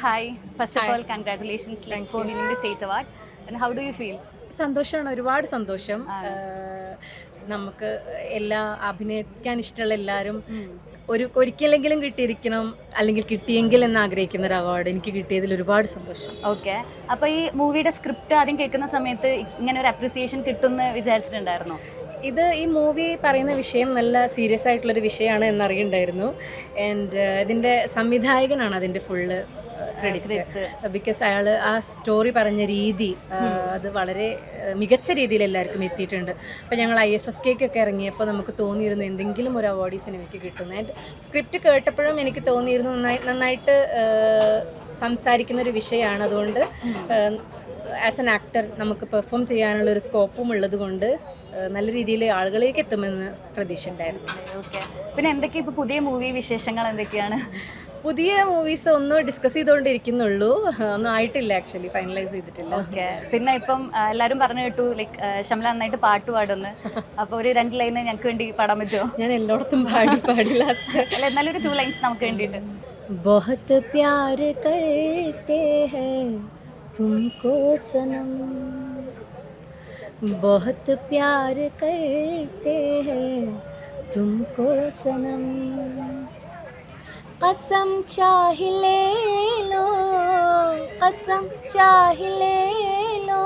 hi. First of all, congratulations for winning the state award. And how do you feel? സന്തോഷമാണ്, ഒരുപാട് സന്തോഷം. നമുക്ക് എല്ലാ അഭിനയിക്കാൻ ഇഷ്ടമുള്ള എല്ലാവരും ഒരിക്കലെങ്കിലും കിട്ടിയിരിക്കണം, അല്ലെങ്കിൽ കിട്ടിയെങ്കിൽ എന്ന് ആഗ്രഹിക്കുന്ന ഒരു അവാർഡ് എനിക്ക് കിട്ടിയതിൽ ഒരുപാട് സന്തോഷം. ഓക്കെ, അപ്പോൾ ഈ മൂവിയുടെ സ്ക്രിപ്റ്റ് ആദ്യം കേൾക്കുന്ന സമയത്ത് ഇങ്ങനെ ഒരു അപ്രിസിയേഷൻ കിട്ടുമെന്ന് വിചാരിച്ചിട്ടുണ്ടായിരുന്നോ? ഈ മൂവി പറയുന്ന വിഷയം നല്ല സീരിയസ് ആയിട്ടുള്ളൊരു വിഷയമാണ് എന്നറിയുണ്ടായിരുന്നു. ആൻഡ് ഇതിൻ്റെ സംവിധായകനാണ് അതിൻ്റെ ഫുള്ള് ക്രെഡിറ്റ്. ബിക്കോസ് അയാൾ ആ സ്റ്റോറി പറഞ്ഞ രീതി അത് വളരെ മികച്ച രീതിയിൽ എല്ലാവർക്കും എത്തിയിട്ടുണ്ട്. അപ്പോൾ ഞങ്ങൾ IFFK ഒക്കെ ഇറങ്ങിയപ്പോൾ നമുക്ക് തോന്നിയിരുന്നു എന്തെങ്കിലും ഒരു അവാർഡ് ഈ സിനിമയ്ക്ക് കിട്ടുന്നു. ആൻഡ് സ്ക്രിപ്റ്റ് കേട്ടപ്പോഴും എനിക്ക് തോന്നിയിരുന്നു നന്നായിട്ട് സംസാരിക്കുന്നൊരു വിഷയമാണ്. അതുകൊണ്ട് ആസ് എൻ ആക്ടർ നമുക്ക് പെർഫോം ചെയ്യാനുള്ള ഒരു സ്കോപ്പും ഉള്ളത് കൊണ്ട് നല്ല രീതിയിൽ ആളുകളിലേക്ക് എത്തുമെന്ന് പ്രതീക്ഷ ഉണ്ടായിരുന്നു. ഓക്കെ, പിന്നെ എന്തൊക്കെയാണ് ഇപ്പോൾ പുതിയ മൂവി വിശേഷങ്ങൾ എന്തൊക്കെയാണ്? പുതിയ മൂവീസ് ഒന്നും ഡിസ്കസ് ചെയ്തുകൊണ്ടിരിക്കുന്നുള്ളൂ, ഒന്നും ആയിട്ടില്ല, ആക്ച്വലി ഫൈനലൈസ് ചെയ്തിട്ടില്ല. ഓക്കെ, പിന്നെ ഇപ്പം എല്ലാവരും പറഞ്ഞു കേട്ടു ലൈക്ക് ഷംല നന്നായിട്ട് പാട്ട് പാടുന്നു. അപ്പോൾ ഒരു 2 ലൈന് ഞങ്ങൾക്ക് വേണ്ടി പാടാൻ പറ്റുമോ? ഞാൻ എല്ലായിടത്തും പാടി ലാസ്റ്റ് അല്ല, എന്നാലും ഒരു 2 ലൈൻസ് നമുക്ക് വേണ്ടിയിട്ട്. बहुत प्यार करते हैं तुमको सनम, बहुत प्यार करते हैं तुमको सनम, कसम चाह ले लो, कसम चाह ले लो,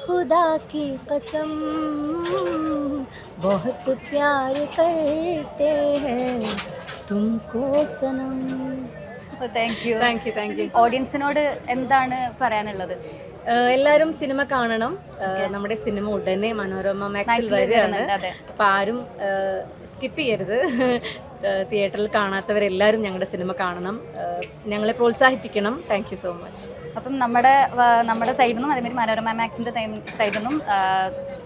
खुदा की कसम, बहुत प्यार करते हैं तुमको सनम. Thank you. ഓഡിയൻസിനോട് എന്താണ് പറയാനുള്ളത്? എല്ലാവരും സിനിമ കാണണം. നമ്മുടെ സിനിമ ഉടനെ മനോരമ മാക്സിൽ വരികയാണ്. അപ്പോൾ ആരും സ്കിപ്പ് ചെയ്യരുത്. തിയേറ്ററിൽ കാണാത്തവരെല്ലാവരും ഞങ്ങളുടെ സിനിമ കാണണം, ഞങ്ങളെ പ്രോത്സാഹിപ്പിക്കണം. Thank you so much. അപ്പം നമ്മുടെ സൈഡിൽ നിന്നും അതേമാതിരി മനോരമ മാക്സിൻ്റെ സൈഡിൽ നിന്നും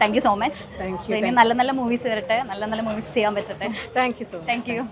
thank you so much. Thank U. ഇനി നല്ല നല്ല മൂവീസ് വരട്ടെ, നല്ല നല്ല മൂവീസ് ചെയ്യാൻ പറ്റട്ടെ. Thank you so much. Thank U.